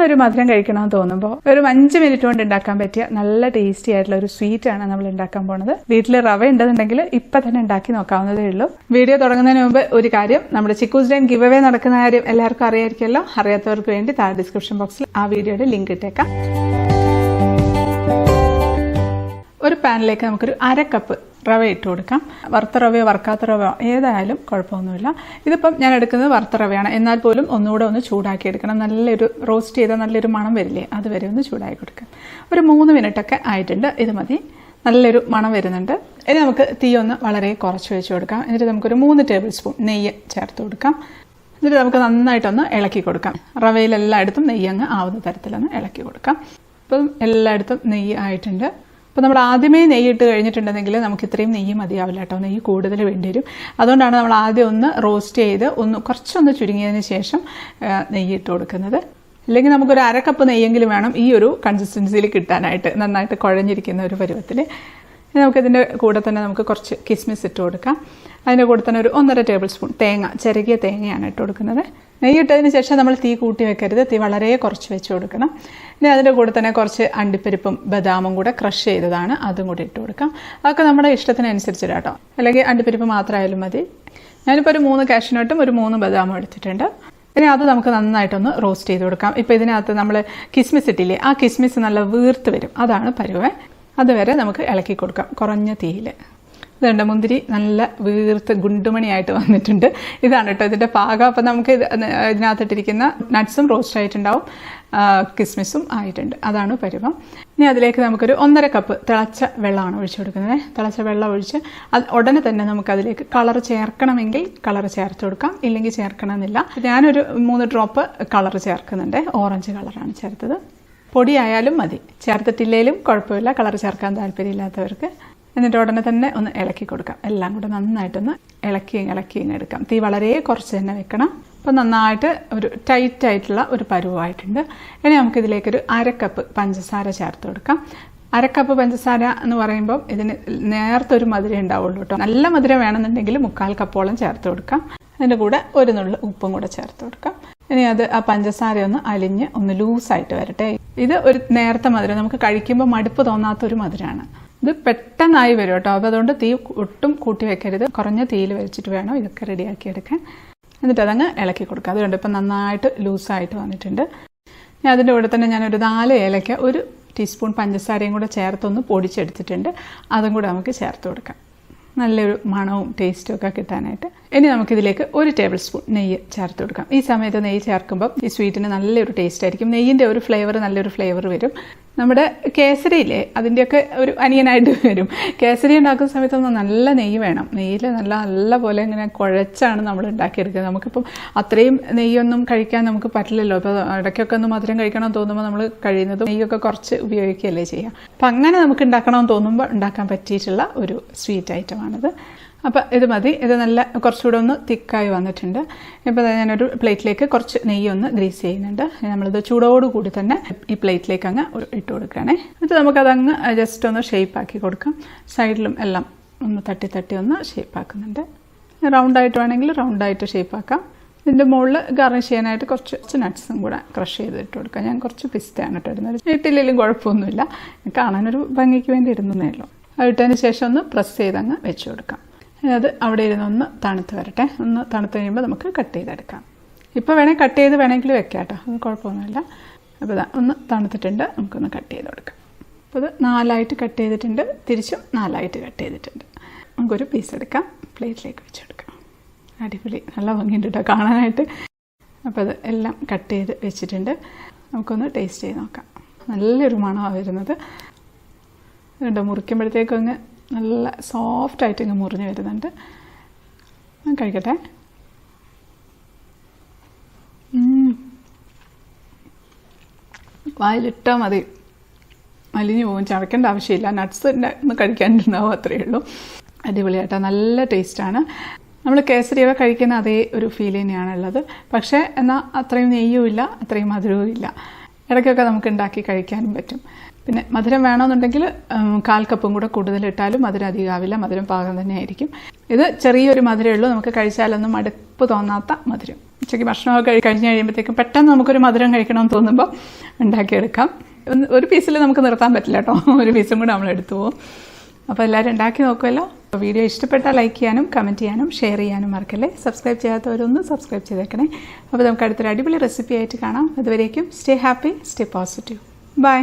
പെട്ടെന്നൊരു മധുരം കഴിക്കണമെന്ന് തോന്നുമ്പോൾ ഒരു 5 മിനിറ്റ് കൊണ്ട് ഉണ്ടാക്കാൻ പറ്റിയ നല്ല ടേസ്റ്റി ആയിട്ടുള്ള ഒരു സ്വീറ്റ് ആണ് നമ്മൾ ഉണ്ടാക്കാൻ പോകുന്നത്. വീട്ടിൽ റവ ഉണ്ടെന്നുണ്ടെങ്കിൽ ഇപ്പം തന്നെ ഉണ്ടാക്കി നോക്കാവുന്നതേ ഉള്ളൂ. വീഡിയോ തുടങ്ങുന്നതിന് മുമ്പ് ഒരു കാര്യം, നമ്മുടെ ചിക്കൂസ് ഡൈൻ ഗിവ് അവേ നടക്കുന്ന കാര്യം എല്ലാവർക്കും അറിയായിരിക്കുമല്ലോ. അറിയാത്തവർക്ക് വേണ്ടി താഴെ ഡിസ്ക്രിപ്ഷൻ ബോക്സിൽ ആ വീഡിയോയുടെ ലിങ്ക് ഇട്ടേക്കാം. ഒരു പാനിലേക്ക് നമുക്കൊരു 1/2 കപ്പ് റവ ഇട്ട് കൊടുക്കാം. വറുത്ത റവയോ വറുക്കാത്ത റവയോ ഏതായാലും കുഴപ്പമൊന്നുമില്ല. ഇതിപ്പം ഞാൻ എടുക്കുന്നത് വറുത്ത റവയാണ്. എന്നാൽ പോലും ഒന്നുകൂടെ ഒന്ന് ചൂടാക്കി എടുക്കണം. നല്ലൊരു റോസ്റ്റ് ചെയ്ത നല്ലൊരു മണം വരില്ലേ, അതുവരെ ഒന്ന് ചൂടാക്കി കൊടുക്കാം. ഒരു 3 മിനിറ്റൊക്കെ ആയിട്ടുണ്ട്. ഇത് മതി. നല്ലൊരു മണം വരുന്നുണ്ട്. ഇനി നമുക്ക് തീ ഒന്ന് വളരെ കുറച്ച് വെച്ച് കൊടുക്കാം. എന്നിട്ട് നമുക്കൊരു 3 ടേബിൾ സ്പൂൺ നെയ്യ് ചേർത്ത് കൊടുക്കാം. എന്നിട്ട് നമുക്ക് നന്നായിട്ടൊന്ന് ഇളക്കി കൊടുക്കാം. റവയിലെല്ലായിടത്തും നെയ്യ് അങ്ങ് ആവുന്ന തരത്തിലൊന്ന് ഇളക്കി കൊടുക്കാം. ഇപ്പം എല്ലായിടത്തും നെയ്യ് ആയിട്ടുണ്ട്. അപ്പോൾ നമ്മൾ ആദ്യമേ നെയ്യ് ഇട്ട് കഴിഞ്ഞിട്ടുണ്ടെങ്കിൽ നമുക്ക് ഇത്രയും നെയ്യ് മതിയാവില്ല കേട്ടോ. നെയ്യ് കൂടുതൽ വേണ്ടി വരും. അതുകൊണ്ടാണ് നമ്മൾ ആദ്യം ഒന്ന് റോസ്റ്റ് ചെയ്ത് കുറച്ചൊന്ന് ചുരുങ്ങിയതിന് ശേഷം നെയ്യ് ഇട്ട് കൊടുക്കുന്നത്. ഇല്ലെങ്കിൽ നമുക്കൊരു 1/2 കപ്പ് നെയ്യെങ്കിലും വേണം ഈ ഒരു കൺസിസ്റ്റൻസിയിൽ കിട്ടാനായിട്ട്, നന്നായിട്ട് കുഴഞ്ഞിരിക്കുന്ന ഒരു പരുവത്തിൽ. നമുക്കിതിൻ്റെ കൂടെ തന്നെ നമുക്ക് കുറച്ച് കിസ്മിസ് ഇട്ട് കൊടുക്കാം. അതിൻ്റെ കൂടെ തന്നെ ഒരു 1.5 ടേബിൾ സ്പൂൺ ചെറിയ തേങ്ങയാണ് ഇട്ട് കൊടുക്കുന്നത്. നെയ്യ് ഇട്ടതിന് ശേഷം നമ്മൾ തീ കൂട്ടി വെക്കരുത്. തീ വളരെ കുറച്ച് വെച്ച് കൊടുക്കണം. ഇനി അതിൻ്റെ കൂടെ തന്നെ കുറച്ച് അണ്ടിപ്പരിപ്പും ബദാമും കൂടെ ക്രഷ് ചെയ്തതാണ്, അതും കൂടി ഇട്ട് കൊടുക്കാം. അതൊക്കെ നമ്മുടെ ഇഷ്ടത്തിനനുസരിച്ചിട്ട് കേട്ടോ. അല്ലെങ്കിൽ അണ്ടിപ്പരിപ്പ് മാത്രമായാലും മതി. ഞാനിപ്പോൾ ഒരു 3 കാഷ്യൂനട്ടും ഒരു 3 ബദാമും എടുത്തിട്ടുണ്ട്. ഇനി അത് നമുക്ക് നന്നായിട്ടൊന്ന് റോസ്റ്റ് ചെയ്ത് കൊടുക്കാം. ഇപ്പോൾ ഇതിനകത്ത് നമ്മൾ കിസ്മിസ് ഇട്ടില്ലേ, ആ കിസ്മിസ് നല്ല വീർത്ത് വരും. അതാണ് പരുവേ. അതുവരെ നമുക്ക് ഇളക്കി കൊടുക്കാം കുറഞ്ഞ തീയിൽ. ഇതുണ്ട്, മുന്തിരി നല്ല വീർത്ത് ഗുണ്ടുമണിയായിട്ട് വന്നിട്ടുണ്ട്. ഇതാണ് കേട്ടോ ഇതിൻ്റെ പാകം. അപ്പം നമുക്ക് ഇതിനകത്തിട്ടിരിക്കുന്ന നട്ട്സും റോസ്റ്റ് ആയിട്ടുണ്ടാവും, കിസ്മിസും ആയിട്ടുണ്ട്. അതാണ് പരുവം. ഇനി അതിലേക്ക് നമുക്കൊരു 1.5 കപ്പ് തിളച്ച വെള്ളമാണ് ഒഴിച്ചു കൊടുക്കുന്നത്. തിളച്ച വെള്ളം ഒഴിച്ച് ഉടനെ തന്നെ നമുക്കതിലേക്ക് കളർ ചേർക്കണമെങ്കിൽ കളർ ചേർത്ത് കൊടുക്കാം, ഇല്ലെങ്കിൽ ചേർക്കണമെന്നില്ല. ഞാനൊരു 3 ഡ്രോപ്പ് കളർ ചേർക്കുന്നുണ്ട്. ഓറഞ്ച് കളറാണ് ചേർത്തത്. പൊടിയായാലും മതി, ചേർത്തിട്ടില്ലേലും കുഴപ്പമില്ല, കളർ ചേർക്കാൻ താല്പര്യമില്ലാത്തവർക്ക്. എന്നിട്ട് ഉടനെ തന്നെ ഒന്ന് ഇളക്കി കൊടുക്കാം. എല്ലാം കൂടെ നന്നായിട്ടൊന്ന് ഇളക്കി എടുക്കാം. തീ വളരെ കുറച്ച് തന്നെ വെക്കണം. അപ്പം നന്നായിട്ട് ഒരു ടൈറ്റായിട്ടുള്ള ഒരു പരുവായിട്ടുണ്ട്. ഇനി നമുക്കിതിലേക്കൊരു 1/2 കപ്പ് പഞ്ചസാര ചേർത്ത് കൊടുക്കാം. 1/2 കപ്പ് പഞ്ചസാര എന്ന് പറയുമ്പോൾ ഇതിന് നേരത്തെ ഒരു മധുരം ഉണ്ടാവുള്ളൂ കേട്ടോ. നല്ല മധുരം വേണമെന്നുണ്ടെങ്കിൽ 1/4 കപ്പോളം ചേർത്ത് കൊടുക്കാം. അതിൻ്റെ കൂടെ ഒരു നുള്ളു ഉപ്പും കൂടെ ചേർത്ത് കൊടുക്കാം. ഇനി അത് ആ പഞ്ചസാര ഒന്ന് അലിഞ്ഞ് ഒന്ന് ലൂസായിട്ട് വരട്ടെ. ഇത് ഒരു നേരത്തെ മധുരം, നമുക്ക് കഴിക്കുമ്പോൾ മടുപ്പ് തോന്നാത്തൊരു മധുരമാണ്. ഇത് പെട്ടെന്നായി വരും കേട്ടോ. അപ്പോൾ അതുകൊണ്ട് തീ ഒട്ടും കൂട്ടി വെക്കരുത്. കുറഞ്ഞ തീയിൽ വെച്ചിട്ട് വേണം ഇതൊക്കെ റെഡിയാക്കി എടുക്കാൻ. എന്നിട്ട് അതങ്ങ് ഇളക്കി കൊടുക്കുക. അതുകൊണ്ട് ഇപ്പം നന്നായിട്ട് ലൂസായിട്ട് വന്നിട്ടുണ്ട്. ഞാൻ അതിൻ്റെ കൂടെ തന്നെ ഞാനൊരു 4 ഏലക്ക 1 ടീസ്പൂൺ പഞ്ചസാരയും കൂടെ ചേർത്തൊന്ന് പൊടിച്ചെടുത്തിട്ടുണ്ട്. അതും കൂടെ നമുക്ക് ചേർത്ത് കൊടുക്കാം, നല്ലൊരു മണവും ടേസ്റ്റും ഒക്കെ കിട്ടാനായിട്ട്. ഇനി നമുക്കിതിലേക്ക് 1 ടേബിൾ സ്പൂൺ നെയ്യ് ചേർത്ത് കൊടുക്കാം. ഈ സമയത്ത് നെയ്യ് ചേർക്കുമ്പോൾ ഈ സ്വീറ്റിന് നല്ലൊരു ടേസ്റ്റ് ആയിരിക്കും. നെയ്യിൻ്റെ ഒരു ഫ്ലേവർ, നല്ലൊരു ഫ്ലേവർ വരും. നമ്മുടെ കേസരിയില്ലേ, അതിൻ്റെയൊക്കെ ഒരു അനിയനായിട്ട് വരും. കേസരി ഉണ്ടാക്കുന്ന സമയത്തൊന്നും നല്ല നെയ്യ് വേണം. നെയ്യിൽ നല്ല പോലെ ഇങ്ങനെ കുഴച്ചാണ് നമ്മൾ ഉണ്ടാക്കിയെടുക്കുന്നത്. നമുക്കിപ്പം അത്രയും നെയ്യൊന്നും കഴിക്കാൻ നമുക്ക് പറ്റില്ലല്ലോ. ഇപ്പോൾ ഇടയ്ക്കൊക്കെ ഒന്ന് മധുരം കഴിക്കണമെന്ന് തോന്നുമ്പോൾ നമ്മൾ കഴിയുന്നതും നെയ്യൊക്കെ കുറച്ച് ഉപയോഗിക്കുകയല്ലേ ചെയ്യുക. അപ്പം അങ്ങനെ നമുക്ക് ഉണ്ടാക്കണമെന്ന് തോന്നുമ്പോൾ ഉണ്ടാക്കാൻ പറ്റിയിട്ടുള്ള ഒരു സ്വീറ്റ് ഐറ്റമാണിത്. അപ്പോൾ ഇത് മതി. ഇത് നല്ല കുറച്ചുകൂടെ ഒന്ന് തിക്കായി വന്നിട്ടുണ്ട്. ഇപ്പോൾ ഞാനൊരു പ്ലേറ്റിലേക്ക് കുറച്ച് നെയ്യൊന്ന് ഗ്രീസ് ചെയ്യുന്നുണ്ട്. നമ്മളിത് ചൂടോടുകൂടി തന്നെ ഈ പ്ലേറ്റിലേക്ക് അങ്ങ് ഇട്ട് കൊടുക്കുകയാണേ. എന്നിട്ട് നമുക്കതങ്ങ് ജസ്റ്റ് ഒന്ന് ഷേപ്പാക്കി കൊടുക്കാം. സൈഡിലും എല്ലാം ഒന്ന് തട്ടി ഒന്ന് ഷേപ്പാക്കുന്നുണ്ട്. റൗണ്ടായിട്ട് വേണമെങ്കിൽ റൗണ്ടായിട്ട് ഷേപ്പാക്കാം. ഇതിൻ്റെ മുകളിൽ ഗാർണിഷ് ചെയ്യാനായിട്ട് കുറച്ച് നട്ട്സും കൂടെ ക്രഷ് ചെയ്ത് ഇട്ട് കൊടുക്കാം. ഞാൻ കുറച്ച് പിസ്തയാണ് കേട്ടോ ഇടുന്നത്. ഇട്ടില്ലെങ്കിലും കുഴപ്പമൊന്നുമില്ല, കാണാനൊരു ഭംഗിക്ക് വേണ്ടി ഇടുന്നതേ ഉള്ളൂ. ഇട്ടതിന് ശേഷം ഒന്ന് പ്രസ് ചെയ്തങ്ങ് വെച്ച് കൊടുക്കാം. അത് അവിടെ ഇരുന്ന് ഒന്ന് തണുത്ത് വരട്ടെ. ഒന്ന് തണുത്ത് കഴിയുമ്പോൾ നമുക്ക് കട്ട് ചെയ്തെടുക്കാം. ഇപ്പോൾ കട്ട് ചെയ്ത് വേണമെങ്കിൽ വെക്കാം കേട്ടോ, അത് കുഴപ്പമൊന്നുമില്ല. അപ്പോൾ ഒന്ന് തണുത്തിട്ടുണ്ട്, നമുക്കൊന്ന് കട്ട് ചെയ്ത് കൊടുക്കാം. അപ്പോൾ ഇത് 4ആയിട്ട് കട്ട് ചെയ്തിട്ടുണ്ട്, തിരിച്ചും 4ആയിട്ട് കട്ട് ചെയ്തിട്ടുണ്ട്. നമുക്കൊരു പീസ് എടുക്കാം, പ്ലേറ്റിലേക്ക് വെച്ച് കൊടുക്കാം. അടിപൊളി, നല്ല ഭംഗിയുണ്ട് കേട്ടോ കാണാനായിട്ട്. അപ്പോൾ അത് എല്ലാം കട്ട് ചെയ്ത് വെച്ചിട്ടുണ്ട്. നമുക്കൊന്ന് ടേസ്റ്റ് ചെയ്ത് നോക്കാം. നല്ലൊരു മണമാണ് വരുന്നത്. അതുകൊണ്ട് മുറിക്കുമ്പോഴത്തേക്കും അങ്ങ് നല്ല സോഫ്റ്റായിട്ട് ഇങ്ങ് മുറിഞ്ഞ് വരുന്നുണ്ട്. കഴിക്കട്ടെ. വായിലിട്ടാൽ മതി, അലിഞ്ഞു പോകും, ചവയ്ക്കേണ്ട ആവശ്യമില്ല. നട്ട്സ് ഒന്ന് കഴിക്കാനുണ്ടാവും, അത്രയേ ഉള്ളൂ. അടിപൊളിയായിട്ടോ, നല്ല ടേസ്റ്റാണ്. നമ്മൾ കേസരിയൊക്കെ കഴിക്കുന്ന അതേ ഒരു ഫീൽ തന്നെയാണുള്ളത്. പക്ഷേ എന്നാൽ അത്രയും നെയ്യും ഇല്ല, അത്രയും മധുരവും ഇല്ല. ഇടയ്ക്കൊക്കെ നമുക്ക് ഉണ്ടാക്കി കഴിക്കാനും പറ്റും. പിന്നെ മധുരം വേണമെന്നുണ്ടെങ്കിൽ 1/4 കപ്പും കൂടെ കൂടുതൽ ഇട്ടാലും മധുരം അധികമാവില്ല, മധുരം പാകം തന്നെ ആയിരിക്കും. ഇത് ചെറിയൊരു മധുരമേ ഉള്ളൂ, നമുക്ക് കഴിച്ചാലൊന്നും മടുപ്പ് തോന്നാത്ത മധുരം. ഉച്ചയ്ക്ക് ഭക്ഷണമൊക്കെ കഴിഞ്ഞ് കഴിയുമ്പോഴത്തേക്കും പെട്ടെന്ന് നമുക്കൊരു മധുരം കഴിക്കണമെന്ന് തോന്നുമ്പോൾ ഉണ്ടാക്കിയെടുക്കാം. ഒരു പീസിൽ നമുക്ക് നിർത്താൻ പറ്റില്ല കേട്ടോ, ഒരു പീസും കൂടെ നമ്മൾ എടുത്തു പോകും. അപ്പോൾ എല്ലാവരും ഉണ്ടാക്കി നോക്കുമല്ലോ. വീഡിയോ ഇഷ്ടപ്പെട്ടാൽ ലൈക്ക് ചെയ്യാനും കമൻറ്റ് ചെയ്യാനും ഷെയർ ചെയ്യാനും മറക്കല്ലേ. സബ്സ്ക്രൈബ് ചെയ്യാത്തവരൊന്ന് സബ്സ്ക്രൈബ് ചെയ്തേക്കണേ. അപ്പോൾ നമുക്ക് അടുത്തൊരു അടിപൊളി റെസിപ്പി ആയിട്ട് കാണാം. അതുവരേക്കും stay happy, stay positive. By.